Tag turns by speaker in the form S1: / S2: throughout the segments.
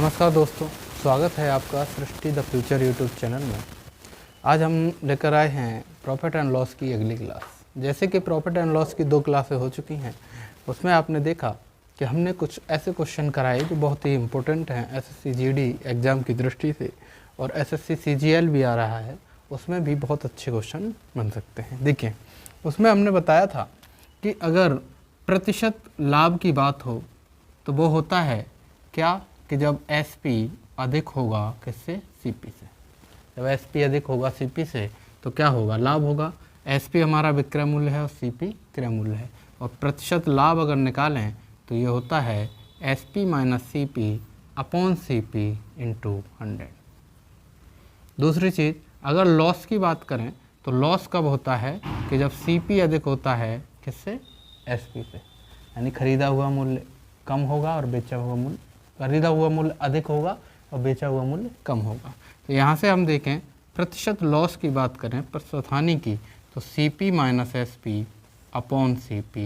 S1: नमस्कार दोस्तों, स्वागत है आपका सृष्टि द फ्यूचर यूट्यूब चैनल में। आज हम लेकर आए हैं प्रॉफिट एंड लॉस की अगली क्लास। जैसे कि प्रॉफिट एंड लॉस की 2 क्लासें हो चुकी हैं, उसमें आपने देखा कि हमने कुछ ऐसे क्वेश्चन कराए जो बहुत ही इम्पोर्टेंट हैं एसएससी जीडी एग्ज़ाम की दृष्टि से, और एसएससी सीजीएल भी आ रहा है, उसमें भी बहुत अच्छे क्वेश्चन बन सकते हैं। देखिए, उसमें हमने बताया था कि अगर प्रतिशत लाभ की बात हो तो वो होता है क्या कि जब एसपी अधिक होगा किससे, सीपी से। जब एसपी अधिक होगा सीपी से तो क्या होगा, लाभ होगा। एसपी हमारा विक्रय मूल्य है और सीपी क्रय मूल्य है, और प्रतिशत लाभ अगर निकालें तो ये होता है SP minus CP upon CP into 100। दूसरी चीज़, अगर लॉस की बात करें तो लॉस कब होता है कि जब सीपी अधिक होता है किससे, एसपी से। यानी खरीदा हुआ मूल्य कम होगा और बेचा हुआ मूल्य, खरीदा हुआ मूल्य अधिक होगा और बेचा हुआ मूल्य कम होगा। तो यहाँ से हम देखें प्रतिशत लॉस की बात करें, प्रतिशत हानि की, तो CP minus SP upon CP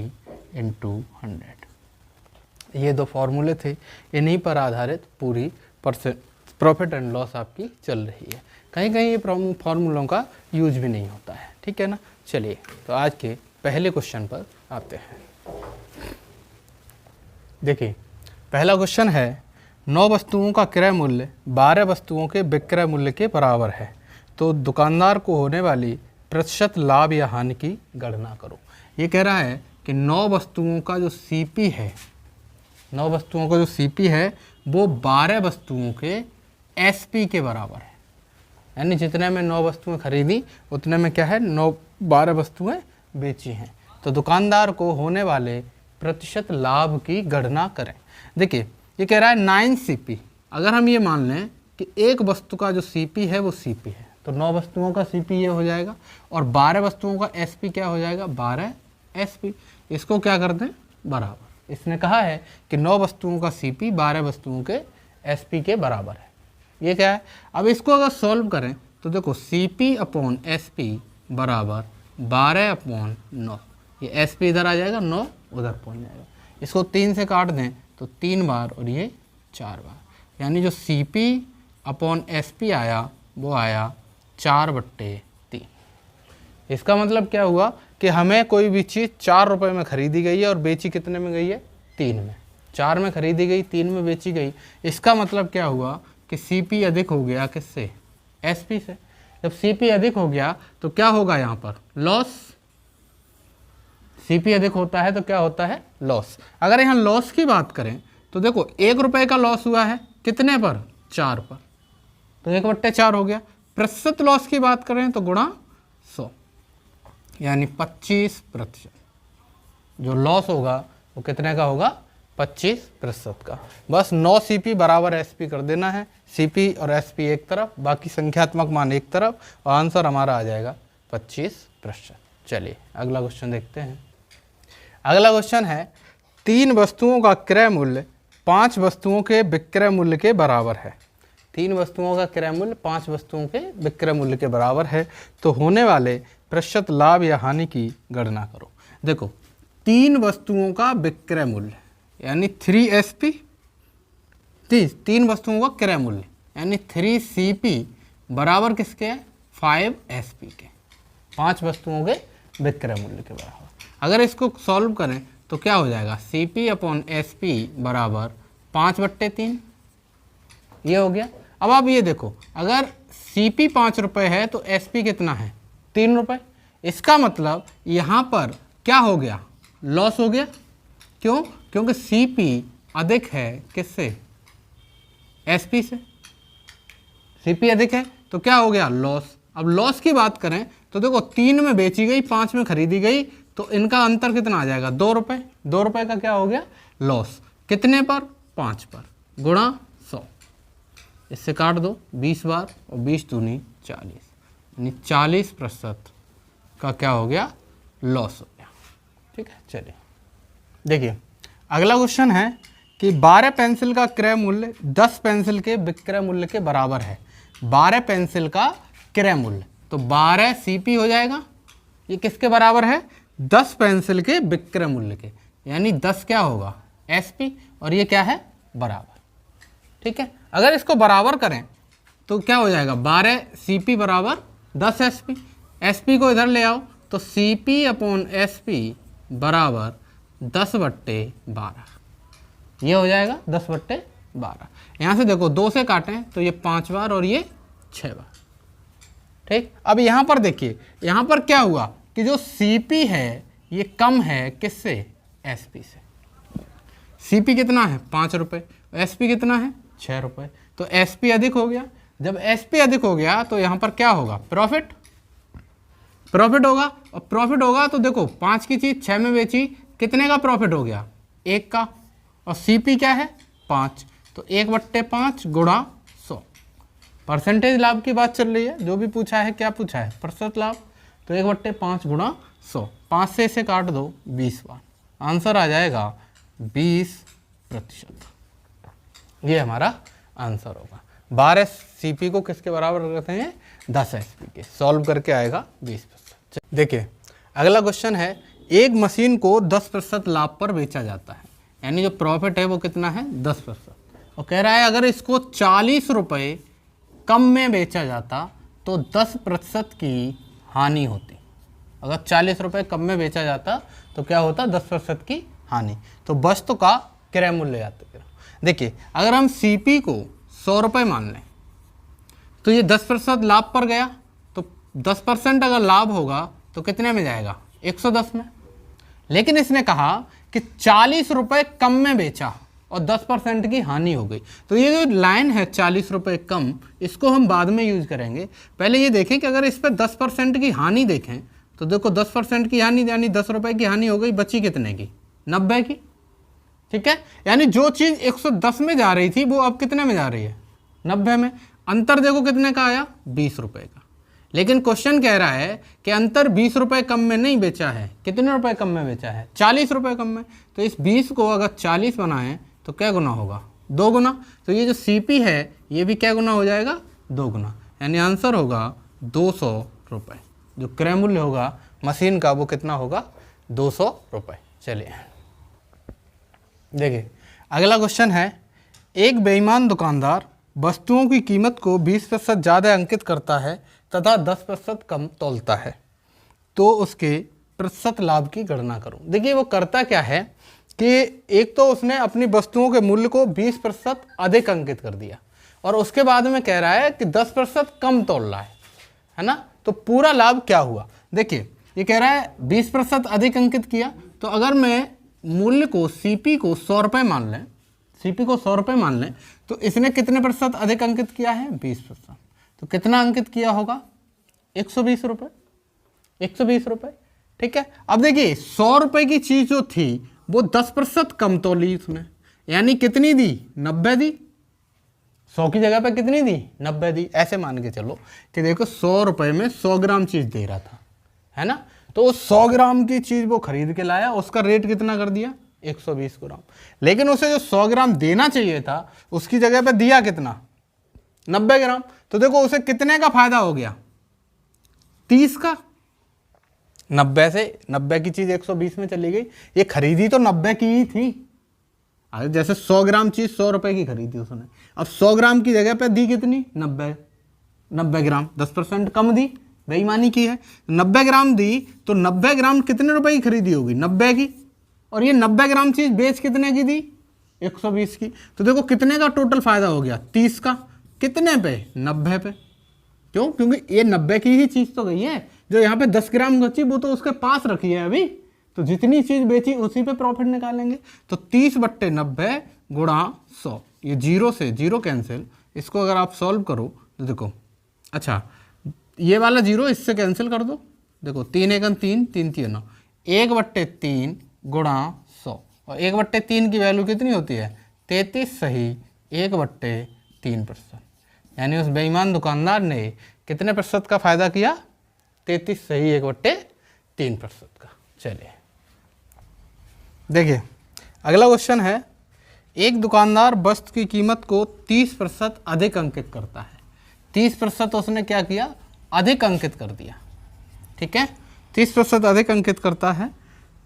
S1: into 100। ये 2 फॉर्मूले थे, इन्हीं पर आधारित पूरी प्रॉफिट एंड लॉस आपकी चल रही है। कहीं कहीं ये फॉर्मूलों का यूज भी नहीं होता है, ठीक है ना। चलिए, तो आज के पहले क्वेश्चन पर आते हैं। देखिए, पहला क्वेश्चन है 9 वस्तुओं का क्रय मूल्य 12 वस्तुओं के विक्रय मूल्य के बराबर है, तो दुकानदार को होने वाली प्रतिशत लाभ या हानि की गणना करो। ये कह रहा है कि 9 वस्तुओं का जो सीपी है, 9 वस्तुओं का जो सीपी है वो 12 वस्तुओं के एसपी के बराबर है। यानी जितने में 9 वस्तुएं खरीदी उतने में क्या है, 12 वस्तुएं बेची हैं। तो दुकानदार को होने वाले प्रतिशत लाभ की गणना करें। देखिए, ये कह रहा है 9 सीपी। अगर हम ये मान लें कि एक वस्तु का जो सीपी है वो सीपी है, तो 9 वस्तुओं का सीपी ये हो जाएगा, और 12 वस्तुओं का एसपी क्या हो जाएगा, 12 एसपी। इसको क्या कर दें, बराबर। इसने कहा है कि 9 वस्तुओं का सीपी 12 वस्तुओं के एसपी के बराबर है। ये क्या है, अब इसको अगर सॉल्व करें तो देखो सीपी अपॉन एसपी बराबर 12 अपॉन 9। ये एसपी इधर आ जाएगा, 9 उधर पहुँच जाएगा। इसको 3 से काट दें तो 3 बार और ये 4 बार, यानी जो सीपी अपॉन एसपी आया वो आया 4/3। इसका मतलब क्या हुआ कि हमें कोई भी चीज़ 4 रुपये में खरीदी गई है और बेची कितने में गई है, 3 में। 4 में खरीदी गई, 3 में बेची गई। इसका मतलब क्या हुआ कि सीपी अधिक हो गया किससे, एसपी से। जब सीपी अधिक हो गया तो क्या होगा, यहाँ पर लॉस। सीपी अधिक होता है तो क्या होता है, लॉस। अगर यहाँ लॉस की बात करें तो देखो 1 रुपये का लॉस हुआ है कितने पर, 4 पर, तो 1/4 हो गया। प्रतिशत लॉस की बात करें तो गुणा 100, यानी 25%। जो लॉस होगा वो कितने का होगा, 25% का। बस 9 सीपी बराबर एसपी कर देना है, सीपी और एसपी एक तरफ, बाकी संख्यात्मक मान एक तरफ, और आंसर हमारा आ जाएगा 25%। चलिए अगला क्वेश्चन देखते हैं। अगला क्वेश्चन है 3 वस्तुओं का क्रय मूल्य 5 वस्तुओं के विक्रय मूल्य के बराबर है। 3 वस्तुओं का क्रय मूल्य 5 वस्तुओं के विक्रय मूल्य के बराबर है, तो होने वाले प्रतिशत लाभ या हानि की गणना करो। देखो, 3 वस्तुओं का विक्रय मूल्य यानी 3 एसपी, 3 वस्तुओं का क्रय मूल्य यानी 3 सीपी बराबर किसके है, 5 एसपी के। 5 वस्तुओं के विक्रय मूल्य के बराबर। अगर इसको सॉल्व करें तो क्या हो जाएगा, सीपी अपॉन एसपी बराबर 5/3। ये हो गया। अब आप ये देखो, अगर सीपी 5 रुपये है तो एसपी कितना है, 3 रुपये। इसका मतलब यहाँ पर क्या हो गया, लॉस हो गया। क्यों, क्योंकि सीपी अधिक है किससे, एसपी से। सीपी अधिक है तो क्या हो गया, लॉस। अब लॉस की बात करें तो देखो 3 में बेची गई, 5 में खरीदी गई, तो इनका अंतर कितना आ जाएगा, 2 रुपये। 2 रुपये का क्या हो गया, लॉस। कितने पर, 5 पर, गुणा 100। इससे काट दो 20 बार, और 20 दूनी 40, यानी 40% का क्या हो गया, लॉस हो गया। ठीक है, चलिए देखिए अगला क्वेश्चन है कि 12 पेंसिल का क्रय मूल्य 10 पेंसिल के विक्रय मूल्य के बराबर है। 12 पेंसिल का क्रय मूल्य, तो 12 सीपी हो जाएगा। ये किसके बराबर है, 10 पेंसिल के विक्रय मूल्य के, यानी 10 क्या होगा, एसपी, और ये क्या है, बराबर। ठीक है। अगर इसको बराबर करें तो क्या हो जाएगा, 12 CP बराबर 10 SP। SP को इधर ले आओ तो CP अपॉन SP बराबर 10/12, ये हो जाएगा 10/12। यहाँ से देखो 2 से काटें तो ये 5 बार और ये 6 बार, ठीक। अब यहाँ पर देखिए, यहाँ पर क्या हुआ कि जो CP है ये कम है किससे, SP से। CP कितना है 5 रुपये, SP कितना है 6 रुपये, तो SP अधिक हो गया। जब SP अधिक हो गया तो यहाँ पर क्या होगा, प्रॉफिट होगा। और प्रॉफिट होगा तो देखो 5 की चीज़ 6 में बेची, कितने का प्रॉफिट हो गया, 1 का। और CP क्या है 5, तो 1/5 गुणा 100। परसेंटेज लाभ की बात चल रही है, जो भी पूछा है, क्या पूछा है, प्रतिशत लाभ, तो 1/5 गुणा 100। 5 से इसे काट दो 20 बार, आंसर आ जाएगा 20%। ये हमारा आंसर होगा। 12 CP को किसके बराबर करते हैं, 10 SP के। सॉल्व करके आएगा 20%। देखिए अगला क्वेश्चन है, एक मशीन को 10% लाभ पर बेचा जाता है, यानी जो प्रॉफिट है वो कितना है 10%। और कह रहा है अगर इसको 40 रुपये कम में बेचा जाता तो 10% की हानि होती। अगर 40 रुपये कम में बेचा जाता तो क्या होता, 10% की हानि। तो वस्तु का क्रय मूल्य याद करो। देखिए अगर हम CP को 100 रुपये मान लें तो ये 10% लाभ पर गया, तो 10% अगर लाभ होगा तो कितने में जाएगा, 110 में। लेकिन इसने कहा कि 40 रुपये कम में बेचा और 10% की हानि हो गई। तो ये जो लाइन है 40 रुपये कम, इसको हम बाद में यूज करेंगे। पहले ये देखें कि अगर इस पर 10% की हानि देखें तो देखो 10% की हानि यानी 10 रुपये की हानि हो गई, बची कितने की, 90 की, ठीक है। यानी जो चीज़ 110 में जा रही थी वो अब कितने में जा रही है, 90 में। अंतर देखो कितने का आया, 20 रुपये का। लेकिन क्वेश्चन कह रहा है कि अंतर 20 रुपये कम में नहीं बेचा है, कितने रुपए कम में बेचा है, 40 रुपये कम में। तो इस 20 को अगर 40 बनाएं तो क्या गुना होगा, 2 गुना। तो ये जो CP है ये भी क्या गुना हो जाएगा, 2 गुना। यानी आंसर होगा 200 रुपये। जो क्रय मूल्य होगा मशीन का वो कितना होगा, 200 रुपये। चलिए देखिए अगला क्वेश्चन है, एक बेईमान दुकानदार वस्तुओं की कीमत को 20% ज़्यादा अंकित करता है तथा 10% कम तौलता है, तो उसके प्रतिशत लाभ की गणना करो। देखिए वो करता क्या है कि एक तो उसने अपनी वस्तुओं के मूल्य को 20% अधिक अंकित कर दिया और उसके बाद में कह रहा है कि 10% कम तौल रहा है ना। तो पूरा लाभ क्या हुआ, देखिए ये कह रहा है 20% अधिक अंकित किया। तो अगर मैं मूल्य को CP को 100 रुपये मान लें, CP को 100 रुपये मान लें, तो इसने कितने प्रतिशत अधिक अंकित किया है, 20%। तो कितना अंकित किया होगा, 120 रुपये, 120 रुपये, ठीक है। अब देखिए 100 रुपये की चीज़ जो थी वो 10% कम तौली उसने, यानी कितनी दी, 90 दी। 100 की जगह पे कितनी दी, 90 दी। ऐसे मान के चलो कि देखो 100 रुपये में 100 ग्राम चीज़ दे रहा था, है ना। तो 100 ग्राम की चीज़ वो खरीद के लाया, उसका रेट कितना कर दिया, 120 ग्राम। लेकिन उसे जो 100 ग्राम देना चाहिए था उसकी जगह पे दिया कितना, 90 ग्राम। तो देखो उसे कितने का फायदा हो गया, 30 का। 90 से 90 की चीज़ 120 में चली गई। ये खरीदी तो 90 की ही थी। अरे जैसे 100 ग्राम चीज़ 100 रुपये की खरीदी उसने, अब 100 ग्राम की जगह पे दी कितनी, 90 ग्राम, 10% कम दी, बेईमानी की है। 90 ग्राम दी तो 90 ग्राम कितने रुपए की खरीदी होगी, 90 की। और ये 90 ग्राम चीज़ बेच कितने की दी, 120 की। तो देखो कितने का टोटल फायदा हो गया, 30 का। कितने पे, 90 पे। क्यों, क्योंकि ये 90 की ही चीज़ तो गई है। जो यहाँ पे 10 ग्राम बची वो तो उसके पास रखी है अभी, तो जितनी चीज़ बेची उसी पे प्रॉफिट निकालेंगे। तो 30/90 गुणा 100, ये 0 से 0 कैंसिल। इसको अगर आप सॉल्व करो तो देखो, अच्छा ये वाला 0 इससे कैंसिल कर दो। देखो 3 × 3 3 3 9, 1/3 गुणा 100। और 1/3 की वैल्यू कितनी होती है, 33 सही 1/3%। यानी उस बेईमान दुकानदार ने कितने प्रतिशत का फायदा किया, 33 सही 1/3% का। चलिए देखिए अगला क्वेश्चन है, एक दुकानदार वस्तु की कीमत को 30% अधिक अंकित करता है। 30% उसने क्या किया, अधिक अंकित कर दिया, ठीक है। 30% अधिक अंकित करता है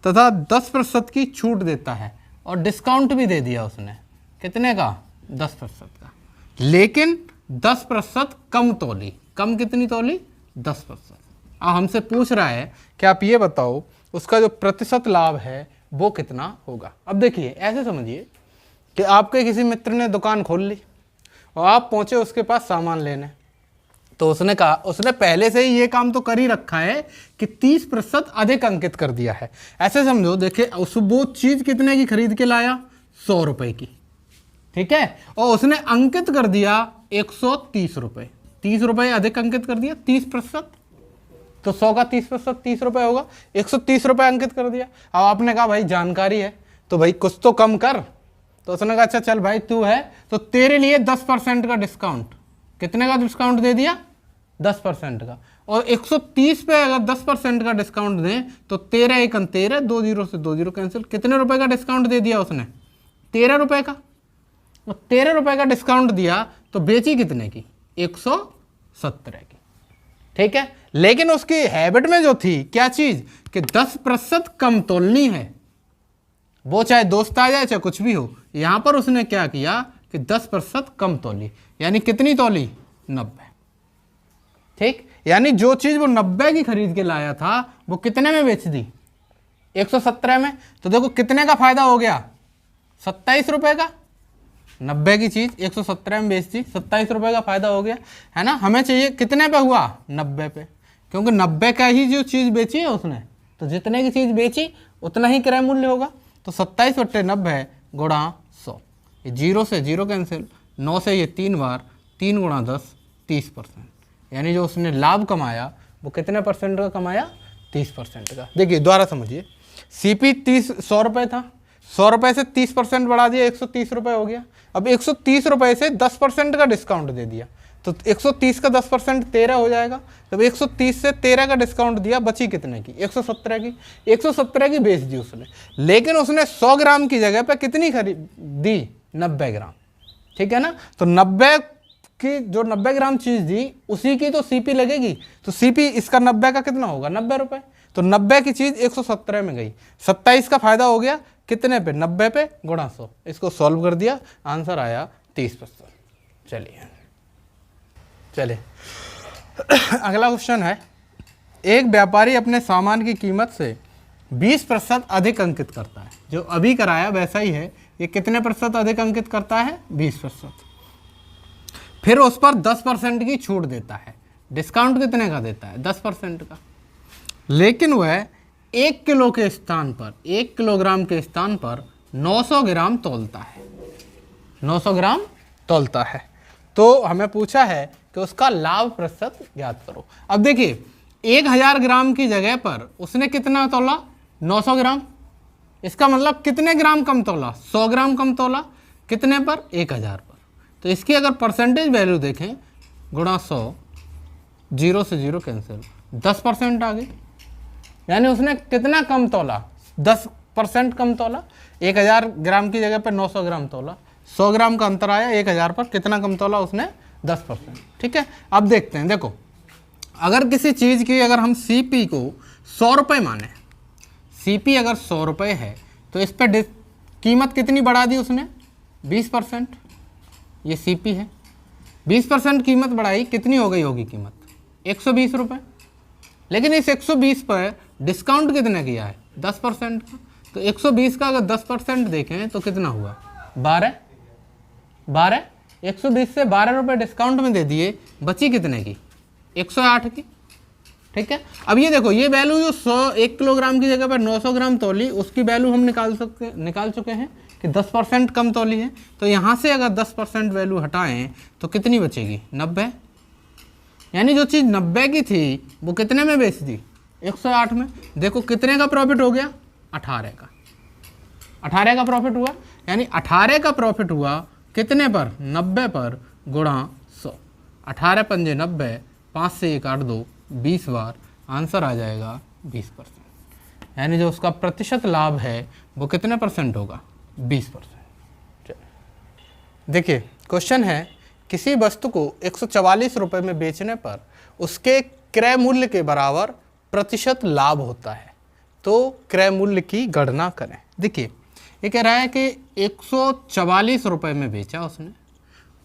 S1: तथा 10% की छूट देता है और डिस्काउंट भी दे दिया उसने। कितने का, 10% का, लेकिन 10% कम तोली। कम कितनी तोली? 10%। अब हमसे पूछ रहा है कि आप ये बताओ उसका जो प्रतिशत लाभ है वो कितना होगा। अब देखिए ऐसे समझिए कि आपके किसी मित्र ने दुकान खोल ली और आप पहुंचे उसके पास सामान लेने, तो उसने कहा, उसने पहले से ही ये काम तो कर ही रखा है कि 30% अधिक अंकित कर दिया है। ऐसे समझो, देखिए उस वो चीज़ कितने की खरीद के लाया? 100 रुपये की, ठीक है, और उसने अंकित कर दिया 130 रुपये। 30 रुपये अधिक अंकित कर दिया, 30%, तो 100 का 30% 30 रुपये होगा। 130 रुपये अंकित कर दिया। अब आपने कहा भाई जानकारी है तो भाई कुछ तो कम कर, तो उसने कहा अच्छा चल भाई तू है तो तेरे लिए 10% का डिस्काउंट। कितने का डिस्काउंट दे दिया? 10% का। और 130 पे अगर 10% का डिस्काउंट दें तो 13 एक 13, 2 जीरो से 2 जीरो कैंसिल। कितने रुपए का डिस्काउंट दे दिया उसने? 13 रुपये का। और 13 रुपये का डिस्काउंट दिया तो बेची कितने की? 117 की, ठीक है। लेकिन उसकी हैबिट में जो थी क्या चीज कि 10% कम तोलनी है, वो चाहे दोस्त आ जाए चाहे कुछ भी हो। यहां पर उसने क्या किया कि 10% कम तोली, यानी कितनी तोली? 90, ठीक। यानी जो चीज वो 90 की खरीद के लाया था वो कितने में बेच दी? 117 में। तो देखो कितने का फायदा हो गया? 27 रुपए का। 90 की चीज 117 में बेच दी, 27 रुपए का फायदा हो गया, है ना। हमें चाहिए कितने पे हुआ? 90 पे, क्योंकि 90 का ही जो चीज बेची है उसने, तो जितने की चीज बेची उतना ही क्रय मूल्य होगा। तो 27/90 गुणा 100, ये 0 से 0 कैंसिल, 9 से ये 3 बार, 3 गुणा 10 30%। यानी जो उसने लाभ कमाया वो कितने परसेंट का कमाया? 30% का। देखिए दोबारा समझिए, सीपी 100 रुपये था, 100 रुपये से 30% बढ़ा दिया, 130 रुपये हो गया। अब 130 रुपये से 10% का डिस्काउंट दे दिया तो 130 का 10% 13 हो जाएगा। जब 130 से 13 का डिस्काउंट दिया, बची कितने की? 117 की। 117 की बेच दी उसने, लेकिन उसने 100 ग्राम की जगह पे कितनी खरीद दी? 90 ग्राम, ठीक है ना। तो 90 की जो 90 ग्राम चीज दी उसी की तो सीपी लगेगी, तो सीपी इसका 90 का कितना होगा? 90 रुपये। तो 90 की चीज 117 में गई, 27 का फायदा हो गया कितने पे? 90 पे गुणा 100। इसको सॉल्व कर दिया, आंसर आया 30%। चलिए अगला क्वेश्चन है, एक व्यापारी अपने सामान की कीमत से 20% अधिक अंकित करता है। जो अभी कराया वैसा ही है, ये कितने प्रतिशत अधिक अंकित करता है? 20%। फिर उस पर 10% की छूट देता है। डिस्काउंट कितने का देता है? 10% का। लेकिन वह 1 किलो के स्थान पर, 1 किलोग्राम के स्थान पर 900 ग्राम तौलता है। 900 ग्राम तौलता है। तो हमें पूछा है कि उसका लाभ प्रतिशत ज्ञात करो। अब देखिए 1000 ग्राम की जगह पर उसने कितना तौला? 900 ग्राम। इसका मतलब कितने ग्राम कम तौला? 100 ग्राम कम तौला। कितने पर? 1000 पर। तो इसकी अगर परसेंटेज वैल्यू देखें, गुणा 100, 0 से 0 कैंसिल, 10% आ गई। यानी उसने कितना कम तौला? 10% कम तौला। 1000 ग्राम की जगह पर 900 ग्राम तौला, 100 ग्राम का अंतर आया। 1000 पर कितना कम तौला उसने? 10%, ठीक है। अब देखते हैं, देखो अगर किसी चीज़ की अगर हम सीपी को 100 रुपये माने, सीपी अगर 100 रुपये है तो इस पर कीमत कितनी बढ़ा दी उसने? 20%। ये सीपी है, 20% कीमत बढ़ाई, कितनी हो गई होगी कीमत? 120 रुपये। लेकिन इस 120 पर डिस्काउंट कितने किया है? 10% का। तो 120 का अगर 10% देखें तो कितना हुआ? 12। 120 से 12 रुपये डिस्काउंट में दे दिए, बची कितने की? 108 की, ठीक है। अब ये देखो, ये वैल्यू जो 1 किलोग्राम की जगह पर 900 ग्राम तौली, उसकी वैल्यू हम निकाल चुके हैं कि 10% कम तौली है। तो यहाँ से अगर 10% वैल्यू हटाएं तो कितनी बचेगी? 90। यानी जो चीज़ 90 की थी वो कितने में बेच दी? 108 में। देखो कितने का प्रॉफिट हो गया? 18 का। 18 का प्रॉफिट हुआ। यानी 18 का प्रॉफिट हुआ कितने पर? 90 पर गुणा 100। 18 पंजे 90, 5 से 1 8 2, 20 बार, आंसर आ जाएगा 20%। यानी जो उसका प्रतिशत लाभ है वो कितने परसेंट होगा? 20%। देखिए क्वेश्चन है, किसी वस्तु को 144 रुपये में बेचने पर उसके क्रय मूल्य के बराबर प्रतिशत लाभ होता है, तो क्रय मूल्य की गणना करें। देखिए ये कह रहा है कि 144 रुपये में बेचा उसने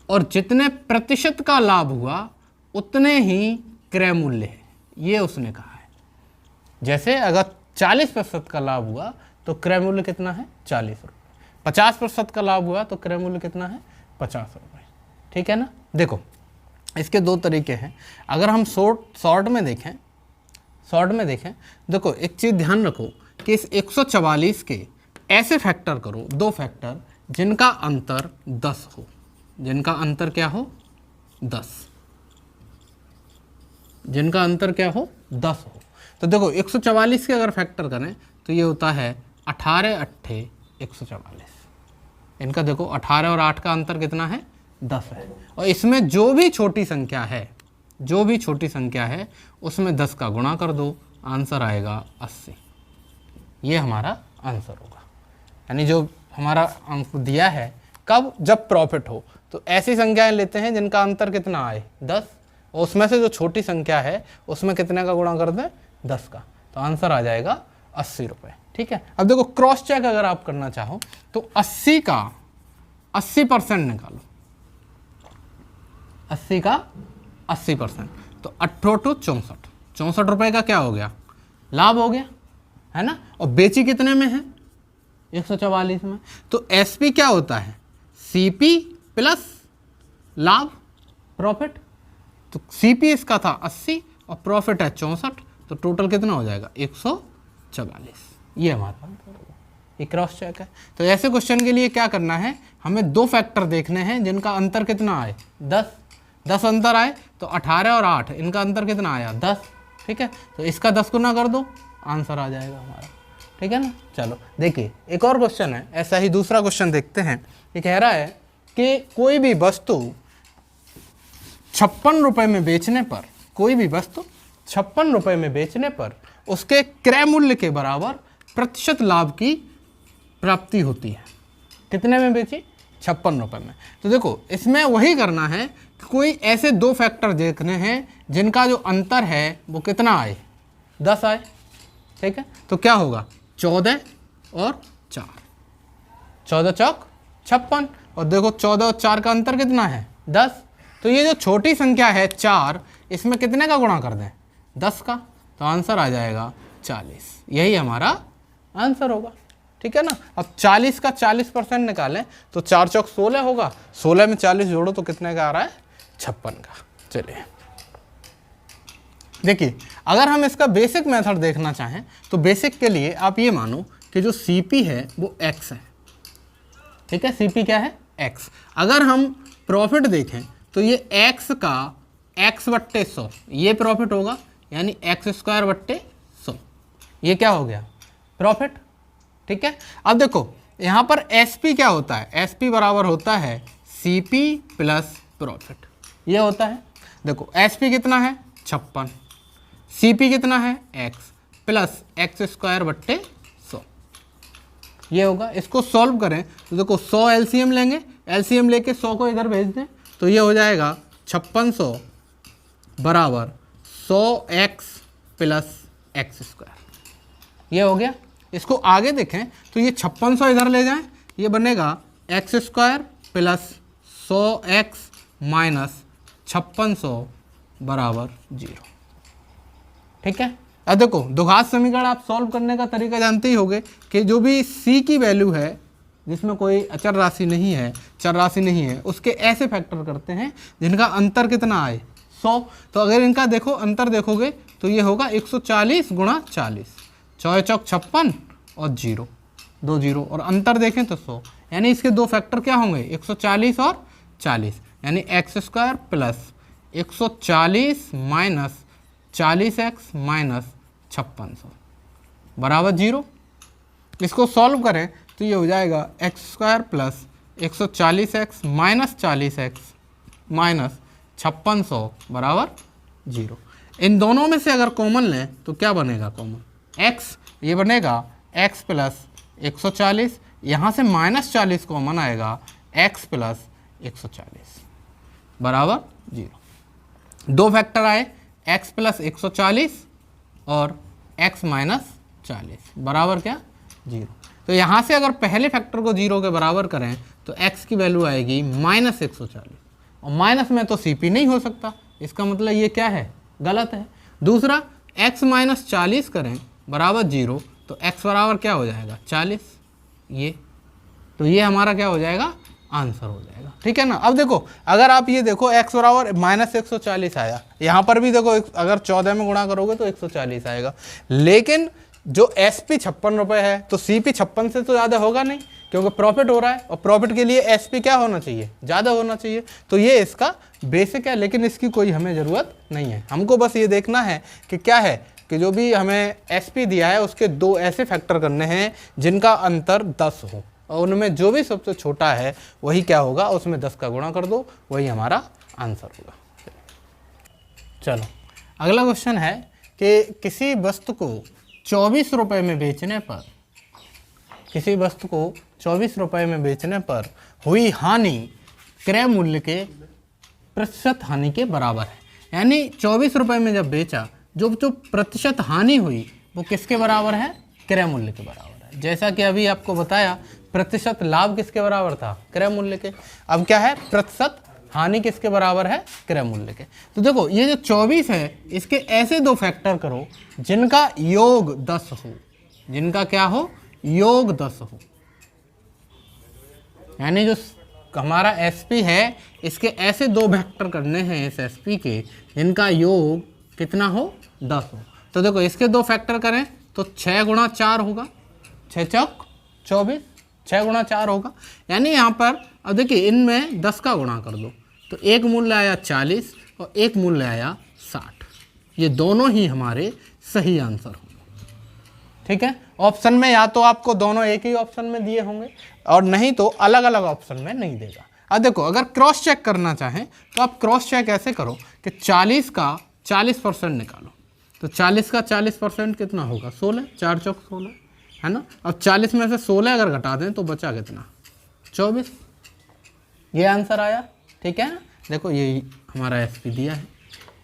S1: और जितने प्रतिशत का लाभ हुआ उतने ही क्रय मूल्य है, ये उसने कहा है। जैसे अगर 40% का लाभ हुआ तो क्रय मूल्य कितना है 40 रुपये, 50% का लाभ हुआ तो क्रय मूल्य कितना है 50 रुपये। ठीक है ना। देखो इसके दो तरीके हैं। अगर हम शॉर्ट में देखें, देखो एक चीज़ ध्यान रखो कि इस 144 के ऐसे फैक्टर करो, दो फैक्टर जिनका अंतर 10 हो, जिनका अंतर क्या हो 10, जिनका अंतर क्या हो 10 हो। तो देखो 144 के अगर फैक्टर करें तो ये होता है 18 अट्ठे 144। इनका देखो 18 और 8 का अंतर कितना है 10 है, और इसमें जो भी छोटी संख्या है उसमें 10 का गुणा कर दो, आंसर आएगा 80। ये हमारा आंसर होगा। यानी जो हमारा अंक दिया है कब, जब प्रॉफिट हो तो ऐसी संख्याएं लेते हैं जिनका अंतर कितना आए 10, और उसमें से जो छोटी संख्या है उसमें कितने का गुणा कर दें 10 का, तो आंसर आ जाएगा 80 रुपये। ठीक है। अब देखो क्रॉस चेक अगर आप करना चाहो तो 80 का 80% निकालो, 80 का 80%, तो 8 64 रुपये का क्या हो गया लाभ हो गया, है ना। और बेची कितने में है 144 में। तो एसपी क्या होता है सीपी प्लस लाभ प्रॉफिट। तो सीपी इसका था 80 और प्रॉफिट है 64, तो टोटल कितना हो जाएगा 144। ये हमारा ये क्रॉस चेक है। तो ऐसे क्वेश्चन के लिए क्या करना है, हमें दो फैक्टर देखने हैं जिनका अंतर कितना आए 10 अंतर आए, तो 18 और 8 इनका अंतर कितना आया 10। ठीक है। तो इसका 10 गुना कर दो, आंसर आ जाएगा हमारा। ठीक है ना। चलो देखिए एक और क्वेश्चन है, ऐसा ही दूसरा क्वेश्चन देखते हैं। ये कह रहा है कि कोई भी वस्तु 56 रुपये में बेचने पर, कोई भी वस्तु 56 रुपये में बेचने पर उसके क्रय मूल्य के बराबर प्रतिशत लाभ की प्राप्ति होती है। कितने में बेची 56 रुपये में। तो देखो इसमें वही करना है कि कोई ऐसे दो फैक्टर देखने हैं जिनका जो अंतर है वो कितना आए 10 आए। ठीक है। तो क्या होगा 14 और 4, 14 चौक 56, और देखो 14 और 4 का अंतर कितना है 10। तो ये जो छोटी संख्या है 4, इसमें कितने का गुणा कर दें 10 का, तो आंसर आ जाएगा 40। यही हमारा आंसर होगा। ठीक है ना। अब 40 का 40% निकालें तो 4 चौक 16 होगा, 16 में 40 जोड़ो तो कितने का आ रहा है 56 का। चलिए देखिए अगर हम इसका बेसिक मेथड देखना चाहें तो बेसिक के लिए आप ये मानो कि जो सीपी है वो x है। ठीक है। सीपी क्या है x। अगर हम प्रॉफिट देखें तो ये x का x बट्टे 100 ये प्रॉफिट होगा, यानी x² बट्टे 100 ये क्या हो गया प्रॉफिट। ठीक है। अब देखो यहाँ पर SP क्या होता है, SP बराबर होता है CP प्लस प्रॉफिट, ये होता है। देखो SP कितना है 56, CP कितना है x प्लस x² बट्टे 100 ये होगा। इसको सॉल्व करें तो देखो 100 LCM लेंगे, LCM लेके 100 को इधर भेज दें तो ये हो जाएगा 5600 बराबर 100x प्लस x², ये हो गया। इसको आगे देखें तो ये 5600 इधर ले जाएं, ये बनेगा x² प्लस 100x माइनस 5600 बराबर 0। ठीक है। अब देखो द्विघात समीकरण आप सॉल्व करने का तरीका जानते ही होंगे कि जो भी c की वैल्यू है जिसमें कोई अचर राशि नहीं है, चर राशि नहीं है, उसके ऐसे फैक्टर करते हैं जिनका अंतर कितना आए 100। तो अगर इनका देखो अंतर देखोगे तो ये होगा 140 गुणा 40, 4 चौक 56 और 0 2 0, और अंतर देखें तो 100, यानी इसके दो फैक्टर क्या होंगे 140 और 40, यानी x² plus 140 minus 40x minus 5600 बराबर 0। इसको सॉल्व करें तो ये हो जाएगा x² plus 140x minus 40x minus 5600 बराबर 0। इन दोनों में से अगर कॉमन लें तो क्या बनेगा कॉमन x, ये बनेगा x प्लस 140, यहाँ से माइनस 40 कॉमन आएगा x प्लस 140 बराबर 0। दो फैक्टर आए x प्लस 140 और x माइनस 40 बराबर क्या 0। तो यहाँ से अगर पहले फैक्टर को 0 के बराबर करें तो x की वैल्यू आएगी -140, और माइनस में तो CP नहीं हो सकता, इसका मतलब ये क्या है, गलत है। दूसरा x - 40 करें बराबर 0 तो x बराबर क्या हो जाएगा 40, ये तो ये हमारा क्या हो जाएगा, आंसर हो जाएगा। ठीक है ना। अब देखो अगर आप ये देखो x बराबर -140 आया, यहाँ पर भी देखो अगर 14 में गुणा करोगे तो 140 आएगा, लेकिन जो SP 56 रुपये है तो CP 56 से तो ज़्यादा होगा नहीं, क्योंकि प्रॉफिट हो रहा है और प्रॉफिट के लिए SP क्या होना चाहिए, ज़्यादा होना चाहिए। तो ये इसका बेसिक है, लेकिन इसकी कोई हमें ज़रूरत नहीं है। हमको बस ये देखना है कि क्या है कि जो भी हमें SP दिया है उसके 2 ऐसे फैक्टर करने हैं जिनका अंतर 10 हो, और उनमें जो भी सबसे छोटा है वही क्या होगा, उसमें 10 का गुणा कर दो, वही हमारा आंसर होगा। चलो अगला क्वेश्चन है कि किसी वस्तु को 24 रुपये में बेचने पर, किसी वस्तु को 24 रुपये में बेचने पर हुई हानि क्रय मूल्य के प्रतिशत हानि के बराबर है। यानी 24 रुपये में जब बेचा, जो प्रतिशत हानि हुई वो किसके बराबर है, क्रय मूल्य के बराबर है। जैसा कि अभी आपको बताया प्रतिशत लाभ किसके बराबर था, क्रय मूल्य के। अब क्या है, प्रतिशत हानि किसके बराबर है, क्रय मूल्य के। तो देखो ये जो 24 है इसके ऐसे 2 फैक्टर करो जिनका योग 10 हो, जिनका क्या हो, योग 10 हो। यानी जो हमारा SP है इसके ऐसे 2 फैक्टर करने हैं इस SP के जिनका योग कितना हो, 10 हो। तो देखो इसके 2 फैक्टर करें तो 6 गुणा 4 होगा, 6 चौक 24, 6 गुणा 4 होगा। यानी यहाँ पर अब देखिए इनमें 10 का गुणा कर दो तो एक मूल्य आया 40 और एक मूल्य आया 60। ये दोनों ही हमारे सही आंसर होंगे। ठीक है, ऑप्शन में या तो आपको दोनों एक ही ऑप्शन में दिए होंगे और नहीं तो अलग अलग ऑप्शन में नहीं देगा। अब देखो अगर क्रॉस चेक करना चाहें तो आप क्रॉस चेक ऐसे करो कि 40 का 40% निकालो, तो 40 का 40% कितना होगा, 16, 4 चौक 16 है ना। अब 40 में से 16 अगर घटा दें तो बचा कितना, 24। ये आंसर आया। ठीक है, देखो यही हमारा SP दिया है।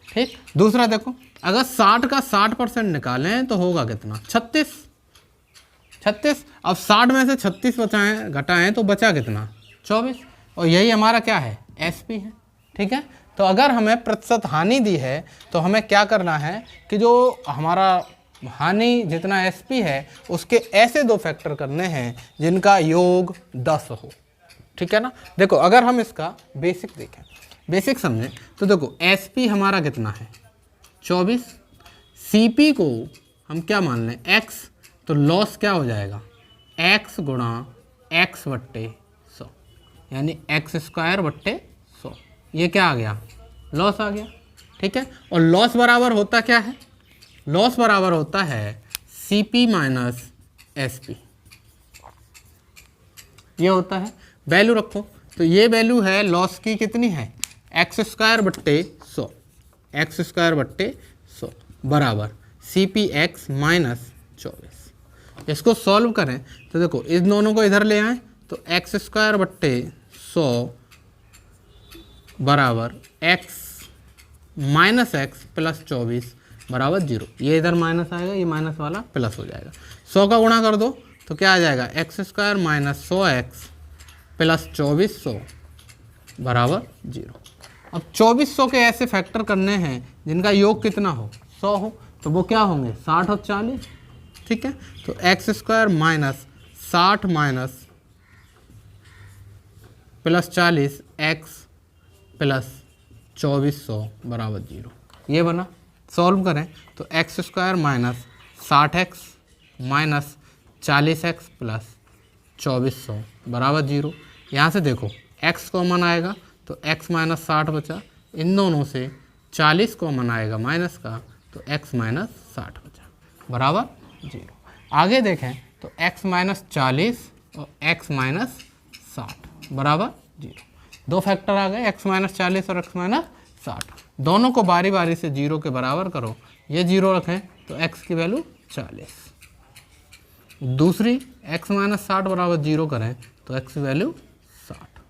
S1: ठीक, दूसरा देखो अगर 60 का 60% निकालें तो होगा कितना, 36। अब 60 में से 36 बचाएं घटाएं तो बचा कितना, 24, और यही हमारा क्या है, SP है। ठीक है, तो अगर हमें प्रतिशत हानि दी है तो हमें क्या करना है कि जो हमारा हानि जितना SP है उसके ऐसे 2 फैक्टर करने हैं जिनका योग 10 हो। ठीक है ना। देखो अगर हम इसका बेसिक देखें, बेसिक समझें तो देखो SP हमारा कितना है, 24, CP को हम क्या मान लें, X, तो लॉस क्या हो जाएगा, X गुणा X बट्टे 100, यानी X² बट्टे 100। ये क्या आ गया, लॉस आ गया। ठीक है, और लॉस बराबर होता क्या है, लॉस बराबर होता है CP माइनस SP, ये होता है। वैल्यू रखो तो ये वैल्यू है लॉस की कितनी है, X² बट्टे 100, X² बट्टे 100 बराबर CPX माइनस 24। इसको सॉल्व करें तो देखो इस दोनों को इधर ले आएँ तो X² बट्टे 100 बराबर X माइनस X प्लस 24 बराबर 0। ये इधर माइनस आएगा, ये माइनस वाला प्लस हो जाएगा। 100 का गुणा कर दो तो क्या आ जाएगा, X² माइनस 100X प्लस 2400 बराबर 0। अब 2400 के ऐसे फैक्टर करने हैं जिनका योग कितना हो, 100 हो, तो वो क्या होंगे, 60 और 40। ठीक है, तो X² minus 60 minus plus 40 X plus 2400 बराबर 0। ये बना। सॉल्व करें तो X² minus 60X minus 40X plus 2400 बराबर 0। यहाँ से देखो x कॉमन आएगा तो x माइनस 60 बचा, इन दोनों से 40 कॉमन आएगा माइनस का तो x माइनस 60 बचा बराबर 0। आगे देखें तो x माइनस 40 और x माइनस 60 बराबर 0। 2 फैक्टर आ गए, x माइनस 40 और x माइनस 60। दोनों को बारी बारी से 0 के बराबर करो, ये 0 रखें तो x की वैल्यू 40। दूसरी x माइनस 60 बराबर 0 करें तो x की वैल्यू 60।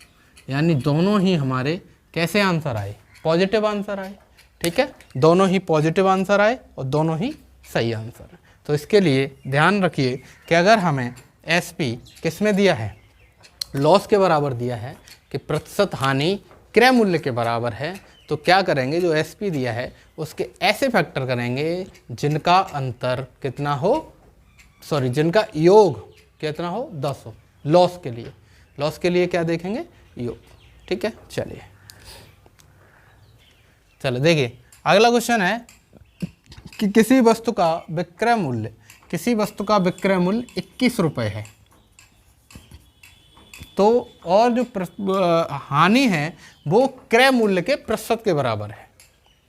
S1: यानी दोनों ही हमारे कैसे आंसर आए, पॉजिटिव आंसर आए। ठीक है, दोनों ही पॉजिटिव आंसर आए और दोनों ही सही आंसर है। तो इसके लिए ध्यान रखिए कि अगर हमें SP किस में दिया है, लॉस के बराबर दिया है कि प्रतिशत हानि क्रय मूल्य के बराबर है, तो क्या करेंगे, जो SP दिया है उसके ऐसे फैक्टर करेंगे जिनका अंतर कितना हो, सॉरी जिनका योग कितना हो 10 हो। लॉस के लिए क्या देखेंगे, योग। ठीक है, चलिए देखिए अगला क्वेश्चन है कि किसी वस्तु का विक्रय मूल्य 21 रुपये है, तो और जो हानि है वो क्रय मूल्य के प्रतिशत के बराबर है,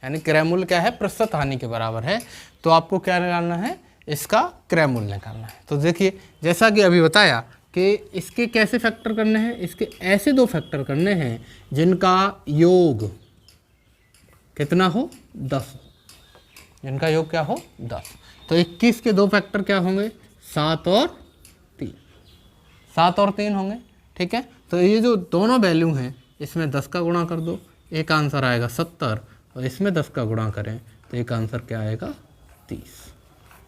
S1: यानी क्रय मूल्य क्या है, प्रतिशत हानि के बराबर है। तो आपको क्या निकालना है, इसका क्रय मूल्य निकालना है। तो देखिए जैसा कि अभी बताया कि इसके कैसे फैक्टर करने हैं, इसके ऐसे 2 फैक्टर करने हैं जिनका योग कितना हो 10, जिनका योग क्या हो 10। तो 21 के 2 फैक्टर क्या होंगे, 7 और 3 होंगे। ठीक है, तो ये जो दोनों वैल्यू हैं इसमें 10 का गुणा कर दो, एक आंसर आएगा 70, और इसमें 10 का गुणा करें तो एक आंसर क्या आएगा 30।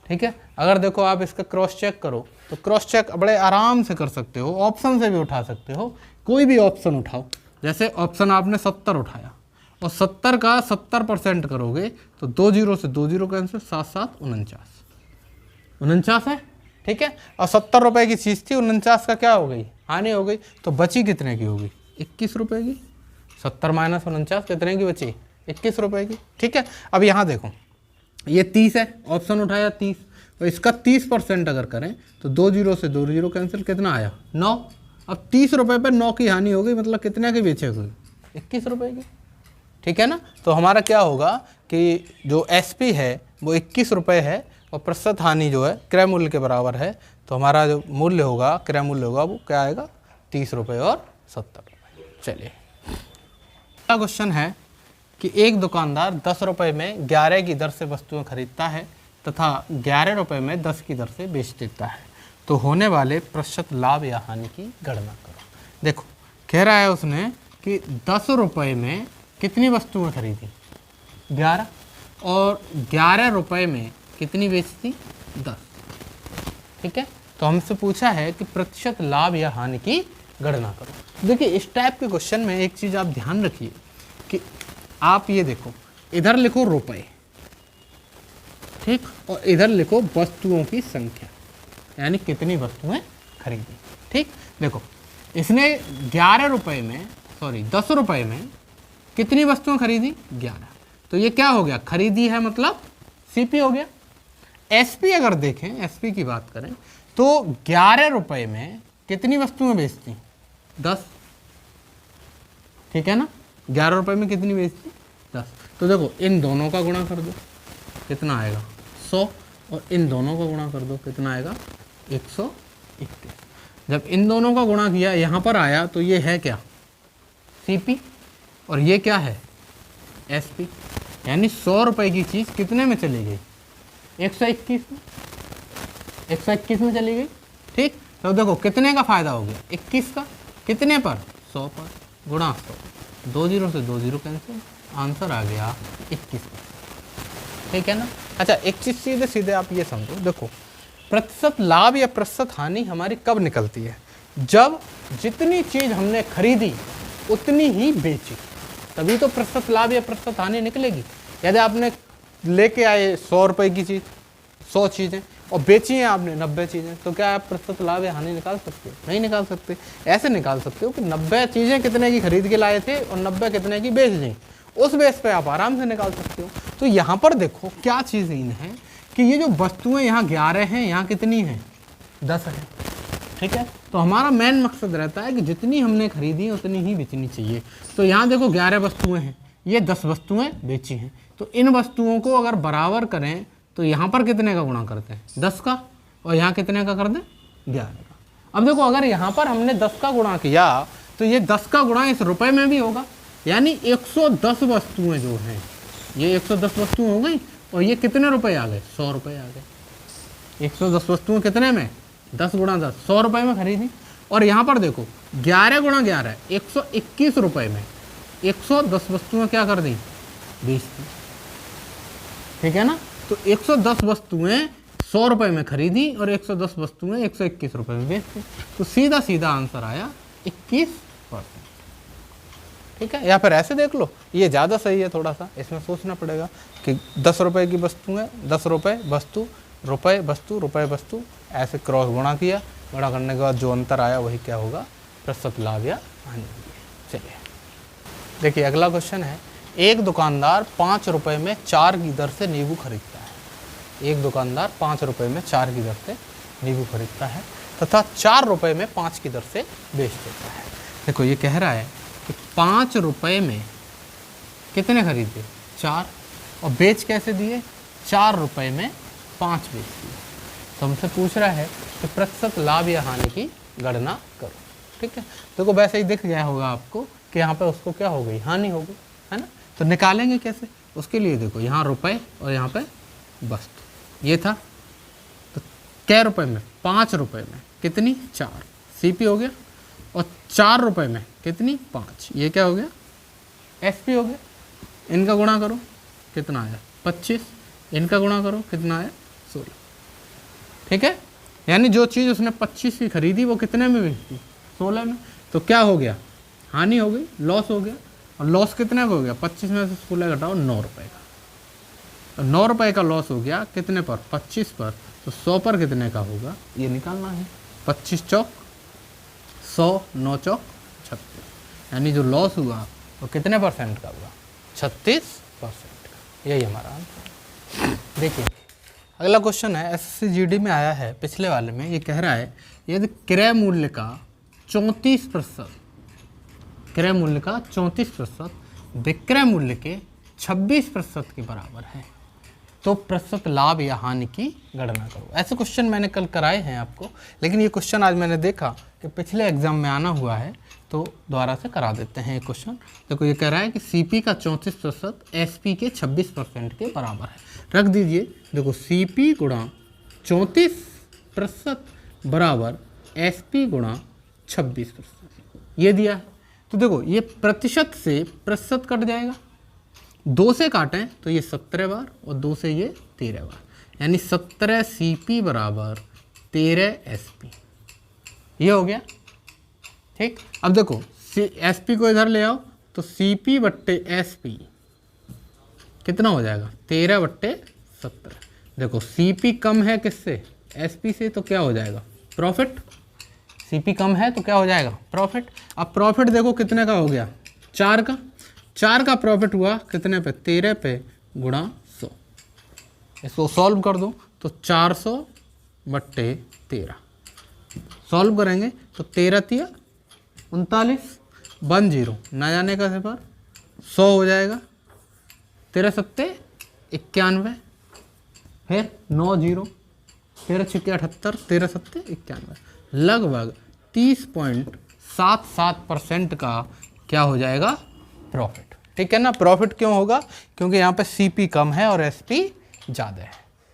S1: ठीक है, अगर देखो आप इसका क्रॉस चेक करो तो क्रॉस चेक बड़े आराम से कर सकते हो, ऑप्शन से भी उठा सकते हो, कोई भी ऑप्शन उठाओ। जैसे ऑप्शन आपने 70 उठाया और 70 का 70% करोगे तो 2 0 से 2 0 कैंसिल, 7 7 49 है। ठीक है, और 70 रुपये की चीज़ थी, 49 का क्या हो गई, हानि हो गई, तो बची कितने की होगी 21 रुपये की। 70 माइनस 49 कितने की बची, 21 रुपये की। ठीक है, अब यहाँ देखो ये 30 है, ऑप्शन उठाया 30, और इसका 30% अगर करें तो 2 0 से 2 0 कैंसिल, कितना आया 9। अब 30 रुपये पर 9 की हानि हो गई, मतलब कितने की बेचे हुए 21 रुपये की। ठीक है ना, तो हमारा क्या होगा कि जो SP है वो 21 रुपये है और प्रतिशत हानि जो है क्रय मूल्य के बराबर है, तो हमारा जो मूल्य होगा, क्रय मूल्य होगा, वो क्या आएगा 30 रुपये और 70 रुपये। चलिए अगला क्वेश्चन है कि एक दुकानदार 10 रुपये में 11 की दर से वस्तुएं खरीदता है तथा 11 रुपये में 10 की दर से बेच देता है, तो होने वाले प्रतिशत लाभ या हानि की गणना करो। देखो कह रहा है उसने कि 10 रुपये में कितनी वस्तुएं खरीदी, 11, और 11 रुपये में कितनी बेचती, 10। ठीक है, तो हमसे पूछा है कि प्रतिशत लाभ या हानि की गणना करो। देखिए इस टाइप के क्वेश्चन में एक चीज़ आप ध्यान रखिए कि आप ये देखो, इधर लिखो रुपए, ठीक, और इधर लिखो वस्तुओं की संख्या, यानी कितनी वस्तुएं खरीदी। ठीक, देखो इसने 11 रुपये में, सॉरी 10 रुपये में कितनी वस्तुएं खरीदी, 11, तो ये क्या हो गया, खरीदी है मतलब CP हो गया। SP अगर देखें, SP की बात करें तो 11 रुपये में कितनी वस्तुएं बेचती, 10। ठीक है ना, 11 रुपये में कितनी बेचती, 10। तो देखो इन दोनों का गुणा कर दो, कितना आएगा 100, और इन दोनों का गुणा कर दो, कितना आएगा 121। जब इन दोनों का गुणा किया यहाँ पर आया तो ये है क्या, CP, और ये क्या है SP, यानी 100 रुपये की चीज़ कितने में चली गई, 121 में, 121 में चली गई। ठीक, तो देखो कितने का फ़ायदा हो गया, 21 का, कितने पर, 100 पर, गुणा 100, 2 0 से 2 0 कैंसिल, आंसर आ गया 21। ठीक है ना। अच्छा एक चीज़ सीधे सीधे आप ये समझो, देखो प्रतिशत लाभ या प्रतिशत हानि हमारी कब निकलती है, जब जितनी चीज़ हमने खरीदी उतनी ही बेची, तभी तो प्रतिशत लाभ या प्रतिशत हानि निकलेगी। यदि आपने लेके आए 100 रुपये की चीज़, 100 चीज़ें, और बेची हैं आपने 90 चीज़ें, तो क्या आप प्रतिशत लाभ या हानि निकाल सकते हो, नहीं निकाल सकते। ऐसे निकाल सकते हो कि 90 चीज़ें कितने की खरीद के लाए थे और 90 कितने की बेच दी, उस बेस पे आप आराम से निकाल सकते हो। तो यहाँ पर देखो क्या चीज़ इन है कि ये जो वस्तुएं यहाँ 11 हैं, यहाँ कितनी हैं, 10 है। ठीक है, तो हमारा मेन मकसद रहता है कि जितनी हमने खरीदी उतनी ही बेचनी चाहिए। तो यहाँ देखो 11 वस्तुएं हैं, ये 10 वस्तुएं बेची हैं, तो इन वस्तुओं को अगर बराबर करें तो यहाँ पर कितने का गुणा करते हैं, 10 का, और यहाँ कितने का कर दें, 11 का। अब देखो अगर यहाँ पर हमने 10 का गुणा किया तो ये 10 का गुणा इस रुपए में भी होगा, यानी 110 वस्तुएं जो हैं, ये 110 वस्तुएं हो गई, और ये कितने रुपए आ गए, 100 रुपये आ गए। 110 वस्तुएं कितने में, 10 गुणा 10, 100 रुपये में खरीदी। और यहाँ पर देखो 11 गुणा 11, 121 रुपये में 110 वस्तुएं क्या कर दी, बेच दी। ठीक है ना, तो 110 वस्तुएं 100 रुपये में खरीदी और 110 वस्तुएं 121 रुपये में बेच दी। तो सीधा सीधा आंसर आया 21%। ठीक है, या फिर ऐसे देख लो, ये ज़्यादा सही है, थोड़ा सा इसमें सोचना पड़ेगा कि 10 रुपये की वस्तुएं, 10 रुपये वस्तु, रुपये वस्तु, रुपये वस्तु, ऐसे क्रॉस गुणा किया, गुणा करने के बाद जो अंतर आया वही क्या होगा, प्रतिशत लाभ या हानि। चलिए देखिए अगला क्वेश्चन है, एक दुकानदार 5 रुपये में 4 की दर से नींबू खरीदता है। एक दुकानदार 5 रुपये में 4 की दर से नींबू खरीदता है तथा 4 रुपये में 5 की दर से बेच देता है। देखो ये कह रहा है कि 5 रुपये में कितने खरीदे, 4, और बेच कैसे दिए, 4 रुपये में 5 बेच दिए। तो हमसे पूछ रहा है कि प्रतिशत लाभ या हानि की गणना करो। ठीक है, देखो वैसे ही दिख गया होगा आपको कि यहाँ पे उसको क्या हो गई, हानि हो गई, है ना। तो निकालेंगे कैसे, उसके लिए देखो यहाँ रुपए और यहाँ पे वस्तु, ये था। तो कै रुपए में, 5 रुपये में कितनी, 4, सीपी हो गया, और 4 रुपये में कितनी, 5, ये क्या हो गया, एसपी हो गया। इनका गुणा करो कितना आया, 25, इनका गुणा करो कितना आया, 16। ठीक है, यानी जो चीज़ उसने 25 की खरीदी वो कितने में बेचती, 16 में। तो क्या हो गया, हानि हो गई, लॉस हो गया। और लॉस कितने का हो गया, 25 में से 16 घटाओ, 9 रुपये का। तो 9 रुपये का लॉस हो गया कितने पर, 25 पर। तो 100 पर कितने का होगा, ये निकालना है। 25 चौक 100, 9 चौक 36, यानी जो लॉस हुआ वो कितने % का हुआ, 36% का। यही हमारा आंसर। देखिए अगला क्वेश्चन है, SSCGD में आया है, पिछले वाले में ये कह रहा है यदि क्रय मूल्य का 34%, क्रय मूल्य का 34% विक्रय मूल्य के 26% के बराबर है तो प्रतिशत लाभ या हानि की गणना करो। ऐसे क्वेश्चन मैंने कल कराए हैं आपको, लेकिन ये क्वेश्चन आज मैंने देखा कि पिछले एग्जाम में आना हुआ है तो दोबारा से करा देते हैं ये क्वेश्चन। देखो ये कह रहा है कि सीपी का 34% एसपी के 26% के बराबर है। रख दीजिए, देखो सीपी गुणा 34% बराबर एसपी गुणा 26%, ये दिया है। तो देखो ये प्रतिशत से प्रतिशत कट जाएगा, 2 से काटें तो ये 17 बार और 2 से ये 13 बार, यानी 17 सीपी बराबर 13 एसपी, ये हो गया। ठीक, अब देखो एसपी को इधर ले आओ तो सीपी बट्टे एसपी कितना हो जाएगा, 13 बट्टे 17। देखो सीपी कम है किससे, एसपी से, तो क्या हो जाएगा, प्रॉफिट। सीपी कम है तो क्या हो जाएगा, प्रॉफिट। अब प्रॉफिट देखो कितने का हो गया, 4 का प्रॉफिट हुआ कितने पे, 13 पे गुणा 100। इसको सॉल्व कर दो तो 400 बट्टे 13 सॉल्व करेंगे तो 13 तिया 39, 10 ना जाने का पर 100 हो जाएगा, 13 सत्ते 91, फिर 9 0, 13 छिक्के 78, 13 सत्ते 91, लगभग 30.77% का क्या हो जाएगा, प्रॉफिट। ठीक है ना, प्रॉफिट क्यों होगा, क्योंकि यहाँ पे सीपी कम है और एसपी ज़्यादा है।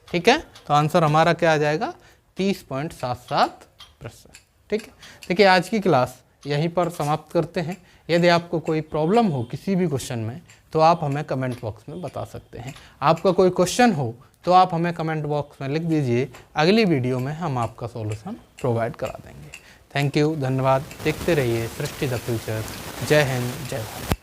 S1: ठीक है, तो आंसर हमारा क्या आ जाएगा, 30.77%। ठीक है, देखिए आज की क्लास यहीं पर समाप्त करते हैं। यदि आपको कोई प्रॉब्लम हो किसी भी क्वेश्चन में तो आप हमें कमेंट बॉक्स में बता सकते हैं। आपका कोई क्वेश्चन हो तो आप हमें कमेंट बॉक्स में लिख दीजिए, अगली वीडियो में हम आपका सॉल्यूशन प्रोवाइड करा देंगे। थैंक यू, धन्यवाद। देखते रहिए सृष्टि द फ्यूचर। जय हिंद, जय भारत।